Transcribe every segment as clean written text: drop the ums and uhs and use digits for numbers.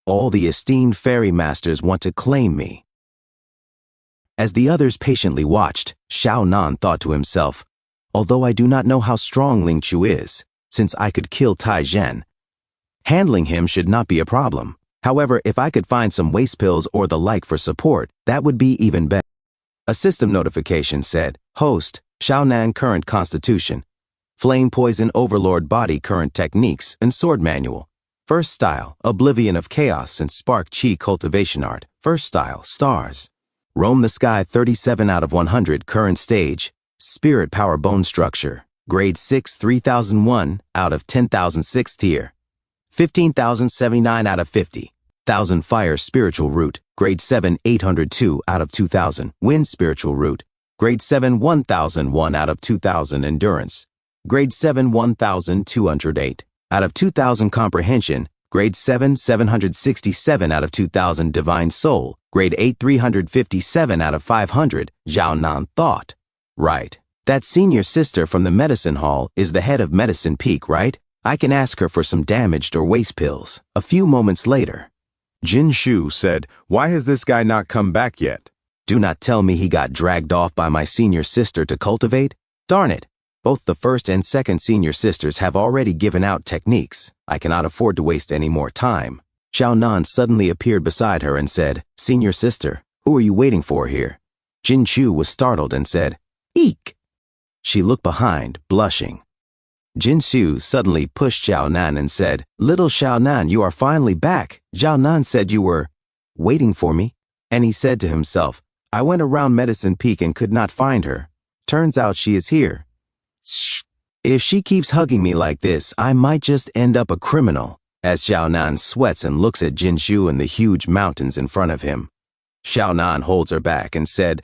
All the esteemed fairy masters want to claim me. As the others patiently watched, Xiao Nan thought to himself, although I do not know how strong Ling Chu is, since I could kill Tai Zhen, handling him should not be a problem. However, if I could find some waste pills or the like for support, that would be even better. A system notification said, Host, Xiao Nan Current Constitution, Flame Poison Overlord Body Current Techniques and Sword Manual. First Style, Oblivion of Chaos and Spark Chi Cultivation Art. First Style, Stars. Roam the Sky 37 out of 100 Current Stage, Spirit Power Bone Structure, Grade 6 3001 out of 10,006 Tier, 15,079 out of 50,000 Fire Spiritual Root, Grade 7 802 out of 2,000 Wind Spiritual Root, Grade 7 1001 out of 2,000 Endurance, Grade 7 1208 out of 2,000 Comprehension, Grade 7 767 out of 2,000 Divine Soul, Grade 8 357 out of 500 Xiao Nan thought. Right. That senior sister from the medicine hall is the head of Medicine Peak, right? I can ask her for some damaged or waste pills. A few moments later, Jin Shu said, Why has this guy not come back yet? Do not tell me he got dragged off by my senior sister to cultivate? Darn it. Both the first and second senior sisters have already given out techniques. I cannot afford to waste any more time. Xiao Nan suddenly appeared beside her and said, Senior sister, who are you waiting for here? Jin Chu was startled and said, Eek! She looked behind, blushing. Jin Chu suddenly pushed Xiao Nan and said, Little Xiao Nan, you are finally back. Xiao Nan said you were waiting for me. And he said to himself, I went around Medicine Peak and could not find her. Turns out she is here. Shh. If she keeps hugging me like this, I might just end up a criminal. As Xiao Nan sweats and looks at Jin Chu and the huge mountains in front of him. Xiao Nan holds her back and said,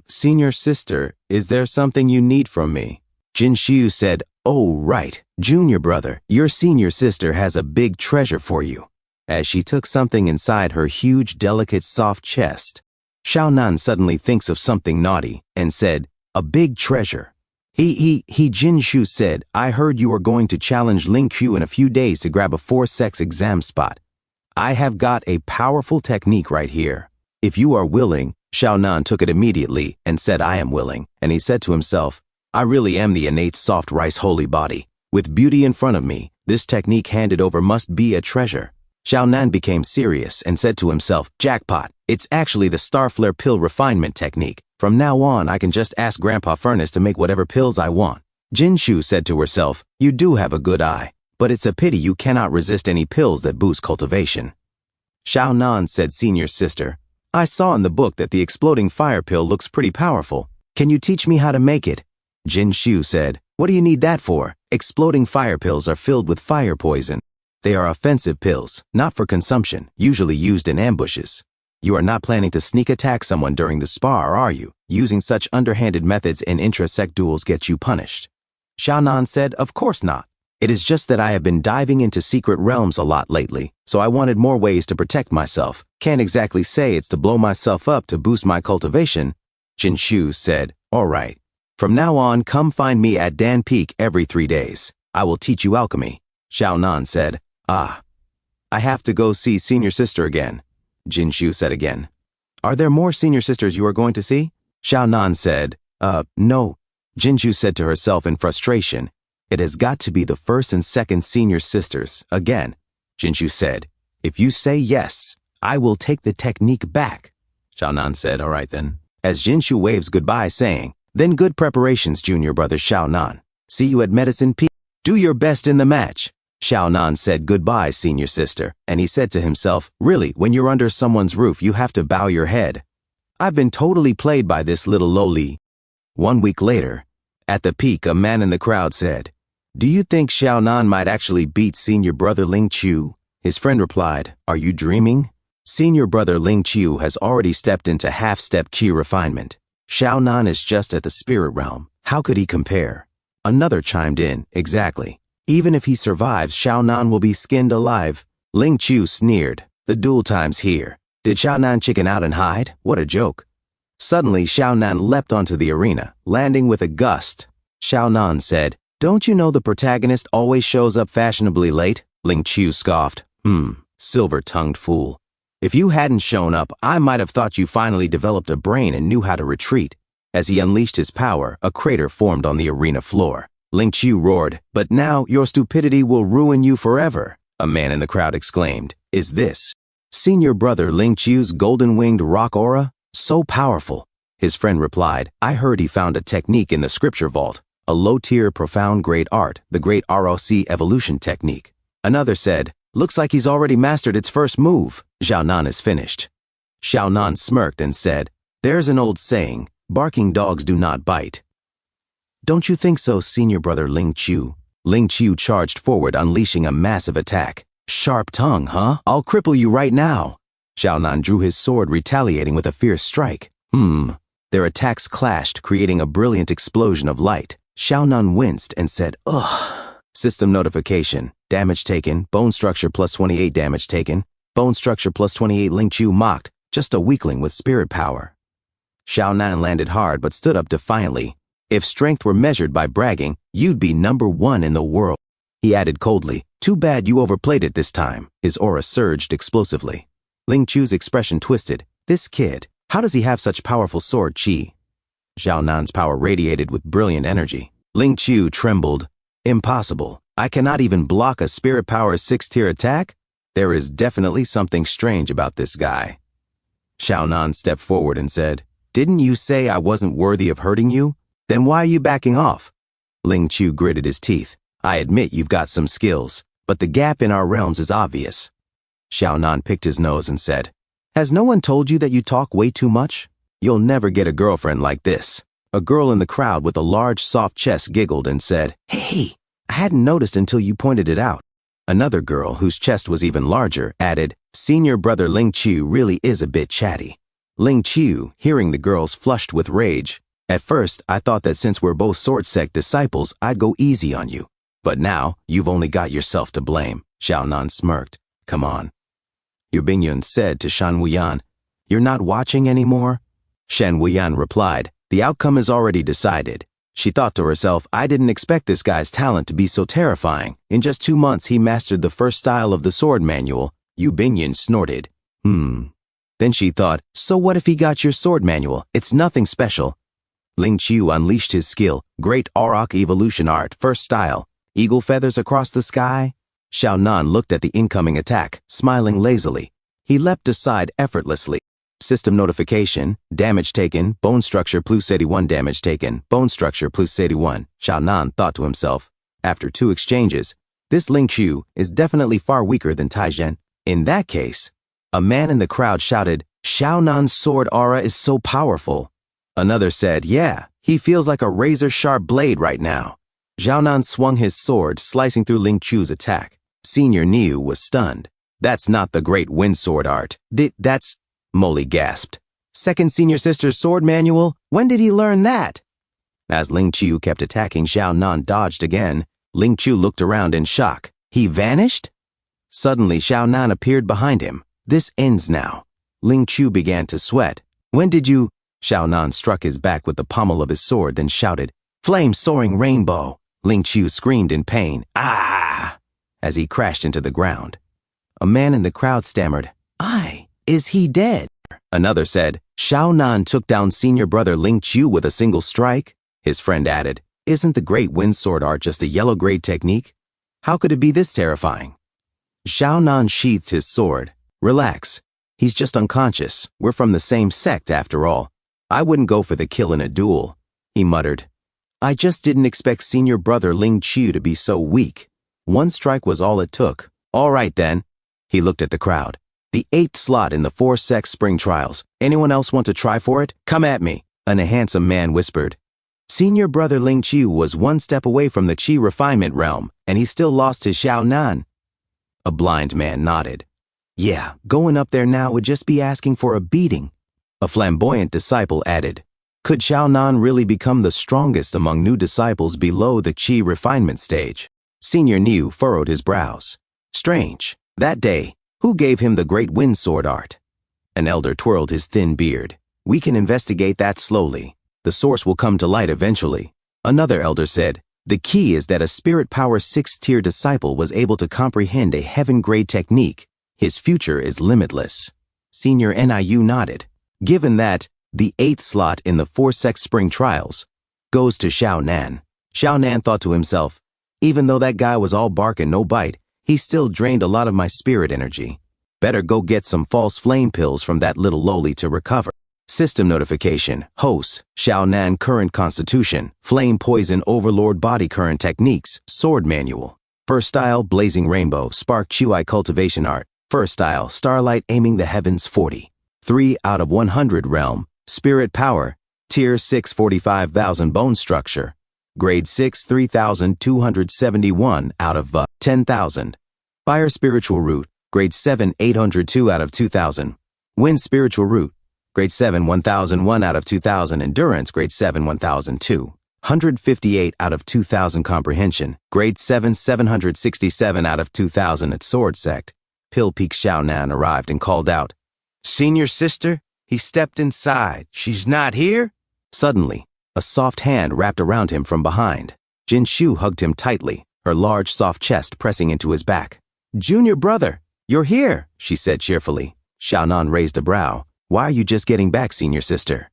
Senior sister, is there something you need from me? Jin Chu said, Oh, right, junior brother, your senior sister has a big treasure for you. As she took something inside her huge, delicate, soft chest, Xiao Nan suddenly thinks of something naughty and said, A big treasure. Jin Shu said, I heard you are going to challenge Ling Q in a few days to grab a 4-sex exam spot. I have got a powerful technique right here. If you are willing, Xiao Nan took it immediately and said, I am willing. And he said to himself, I really am the innate soft rice holy body. With beauty in front of me, this technique handed over must be a treasure. Xiao Nan became serious and said to himself, Jackpot, it's actually the Starflare pill refinement technique. From now on, I can just ask Grandpa Furnace to make whatever pills I want. Jin Shu said to herself, You do have a good eye, but it's a pity you cannot resist any pills that boost cultivation. Xiao Nan said, Senior sister, I saw in the book that the exploding fire pill looks pretty powerful. Can you teach me how to make it? Jin Shu said, What do you need that for? Exploding fire pills are filled with fire poison. They are offensive pills, not for consumption, usually used in ambushes. You are not planning to sneak attack someone during the spar, are you? Using such underhanded methods in intra-sect duels gets you punished. Xiao Nan said, Of course not. It is just that I have been diving into secret realms a lot lately, so I wanted more ways to protect myself. Can't exactly say it's to blow myself up to boost my cultivation. Jin Shu said, All right. From now on, come find me at Dan Peak every 3 days. I will teach you alchemy. Xiao Nan said, I have to go see senior sister again. Jin Shu said again, Are there more senior sisters you are going to see? Xiao Nan said, No. Jin Shu said to herself in frustration, It has got to be the first and second senior sisters. Again, Jin Shu said, If you say yes, I will take the technique back. Xiao Nan said, All right then. As Jin Shu waves goodbye saying, Then good preparations, junior brother Xiao Nan. See you at Medicine Peak. Do your best in the match. Xiao Nan said goodbye, senior sister, and he said to himself, Really, when you're under someone's roof, you have to bow your head. I've been totally played by this little loli. 1 week later, at the peak, a man in the crowd said, Do you think Xiao Nan might actually beat senior brother Ling Chu? His friend replied, Are you dreaming? Senior brother Ling Chu has already stepped into half-step Qi refinement. Xiao Nan is just at the spirit realm. How could he compare? Another chimed in, Exactly. Even if he survives, Xiao Nan will be skinned alive. Ling Chu sneered, The duel time's here. Did Xiao Nan chicken out and hide? What a joke. Suddenly, Xiao Nan leapt onto the arena, landing with a gust. Xiao Nan said, Don't you know the protagonist always shows up fashionably late? Ling Chu scoffed, silver-tongued fool. If you hadn't shown up, I might have thought you finally developed a brain and knew how to retreat. As he unleashed his power, a crater formed on the arena floor. Ling Qiu roared, "But now your stupidity will ruin you forever," a man in the crowd exclaimed. "Is this senior brother Ling Qiu's golden-winged rock aura? So powerful." His friend replied, "I heard he found a technique in the scripture vault, a low-tier, profound great art, the great ROC evolution technique." Another said, "Looks like he's already mastered its first move. Xiao Nan is finished." Xiao Nan smirked and said, "There's an old saying, barking dogs do not bite." "Don't you think so, senior brother Ling Qiu?" Ling Qiu charged forward, unleashing a massive attack. "Sharp tongue, huh? I'll cripple you right now." Xiao Nan drew his sword, retaliating with a fierce strike. Their attacks clashed, creating a brilliant explosion of light. Xiao Nan winced and said, "Ugh." System notification. Damage taken, bone structure plus 28 damage taken. Bone structure plus 28. Ling Qiu mocked, just a weakling with spirit power. Xiao Nan landed hard but stood up defiantly. "If strength were measured by bragging, you'd be #1 in the world." He added coldly, "Too bad you overplayed it this time." His aura surged explosively. Ling Qiu's expression twisted. "This kid, how does he have such powerful sword chi?" Xiao Nan's power radiated with brilliant energy. Ling Qiu trembled. "Impossible. I cannot even block a spirit power 6-tier attack? There is definitely something strange about this guy." Xiao Nan stepped forward and said, "Didn't you say I wasn't worthy of hurting you? Then why are you backing off?" Ling Qiu gritted his teeth. "I admit you've got some skills, but the gap in our realms is obvious." Xiao Nan picked his nose and said, "Has no one told you that you talk way too much? You'll never get a girlfriend like this." A girl in the crowd with a large, soft chest giggled and said, "Hey, I hadn't noticed until you pointed it out." Another girl, whose chest was even larger, added, "Senior brother Ling Qiu really is a bit chatty." Ling Qiu, hearing the girls, flushed with rage. "At first, I thought that since we're both sword sect disciples, I'd go easy on you. But now, you've only got yourself to blame." Xiao Nan smirked. "Come on." Yu Bingyun said to Shan Wuyan, "You're not watching anymore?" Shan Wuyan replied, "The outcome is already decided." She thought to herself, "I didn't expect this guy's talent to be so terrifying. In just 2 months, he mastered the first style of the sword manual." Yu Bingyun snorted. Then she thought, "So what if he got your sword manual? It's nothing special." Ling Qiu unleashed his skill, Great Auroch Evolution Art, first style. Eagle feathers across the sky? Xiao Nan looked at the incoming attack, smiling lazily. He leapt aside effortlessly. System notification, damage taken, bone structure plus 81 damage taken, bone structure plus 81. Xiao Nan thought to himself. After 2 exchanges, this Ling Qiu is definitely far weaker than Taizhen. In that case, a man in the crowd shouted, "Xiao Nan's sword aura is so powerful." Another said, "Yeah, he feels like a razor-sharp blade right now." Xiao Nan swung his sword, slicing through Ling Qiu's attack. Senior Niu was stunned. "That's not the great wind sword art. That's..." Molly gasped. "Second senior sister's sword manual? When did he learn that?" As Ling Qiu kept attacking, Xiao Nan dodged again. Ling Qiu looked around in shock. He vanished? Suddenly, Xiao Nan appeared behind him. "This ends now." Ling Qiu began to sweat. "When did you..." Xiao Nan struck his back with the pommel of his sword, then shouted, "Flame-soaring rainbow!" Ling Qiu screamed in pain, "Ah!" as he crashed into the ground. A man in the crowd stammered, "Is he dead?" Another said, "Xiao Nan took down senior brother Ling Qiu with a single strike." His friend added, "Isn't the great wind sword art just a yellow grade technique? How could it be this terrifying?" Xiao Nan sheathed his sword. "Relax. He's just unconscious. We're from the same sect after all. I wouldn't go for the kill in a duel," he muttered. "I just didn't expect senior brother Ling Qiu to be so weak. 1 strike was all it took. All right then." He looked at the crowd. "The 8th slot in the 4-sec spring trials. Anyone else want to try for it? Come at me." And a handsome man whispered. Senior brother Ling Qiu was 1 step away from the Qi refinement realm, and he still lost his Xiao Nan. A blind man nodded. "Yeah, going up there now would just be asking for a beating." A flamboyant disciple added, "Could Xiao Nan really become the strongest among new disciples below the Qi refinement stage?" Senior Niu furrowed his brows. "Strange. That day, who gave him the great wind sword art?" An elder twirled his thin beard. "We can investigate that slowly. The source will come to light eventually." Another elder said, "The key is that a spirit power 6-tier disciple was able to comprehend a heaven-grade technique. His future is limitless. Senior NIU nodded. Given that, the 8th slot in the 4-sex spring trials goes to Xiao Nan. Xiao Nan thought to himself, even though that guy was all bark and no bite, he still drained a lot of my spirit energy. Better go get some false flame pills from that little loli to recover. System notification. Host, Xiao Nan current constitution, flame poison overlord body current techniques, sword manual. First style, blazing rainbow, spark chui cultivation art. First style, starlight aiming the heavens 40. 3 out of 100 realm, spirit power, tier 6 45,000 bone structure. Grade 6 3,271 out of 10,000. Fire spiritual root, grade 7 802 out of 2,000. Wind spiritual root, grade 7 1001 out of 2,000. Endurance, grade 7 1002. 158 out of 2,000. Comprehension, grade 7 767 out of 2,000. At sword sect, Pill Peak Xiao Nan arrived and called out, "Senior sister?" He stepped inside. "She's not here?" Suddenly, a soft hand wrapped around him from behind. Jin Shu hugged him tightly, her large soft chest pressing into his back. "Junior brother, you're here," she said cheerfully. Xiao Nan raised a brow. "Why are you just getting back, senior sister?"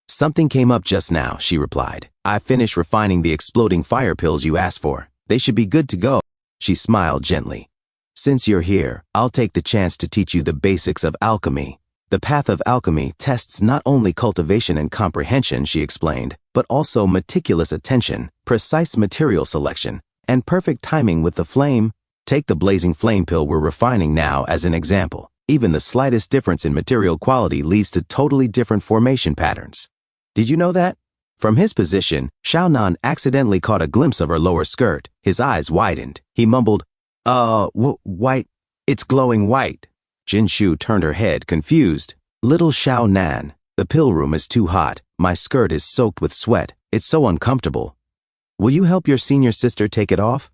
Something came up just now," she replied. "I finished refining the exploding fire pills you asked for. They should be good to go." She smiled gently. "Since you're here, I'll take the chance to teach you the basics of alchemy. The path of alchemy tests not only cultivation and comprehension," she explained, "but also meticulous attention, precise material selection, and perfect timing with the flame. Take the blazing flame pill we're refining now as an example. Even the slightest difference in material quality leads to totally different formation patterns. Did you know that?" From his position, Xiao Nan accidentally caught a glimpse of her lower skirt. His eyes widened. He mumbled, white. It's glowing white." Jin Shu turned her head, confused. "Little Xiao Nan, the pill room is too hot. My skirt is soaked with sweat. It's so uncomfortable. Will you help your senior sister take it off?"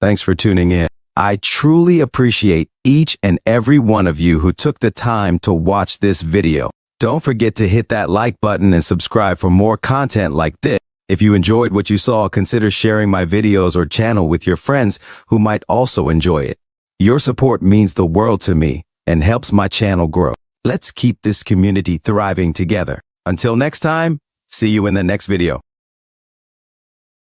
Thanks for tuning in. I truly appreciate each and every one of you who took the time to watch this video. Don't forget to hit that like button and subscribe for more content like this. If you enjoyed what you saw, consider sharing my videos or channel with your friends who might also enjoy it. Your support means the world to me and helps my channel grow. Let's keep this community thriving together. Until next time, see you in the next video.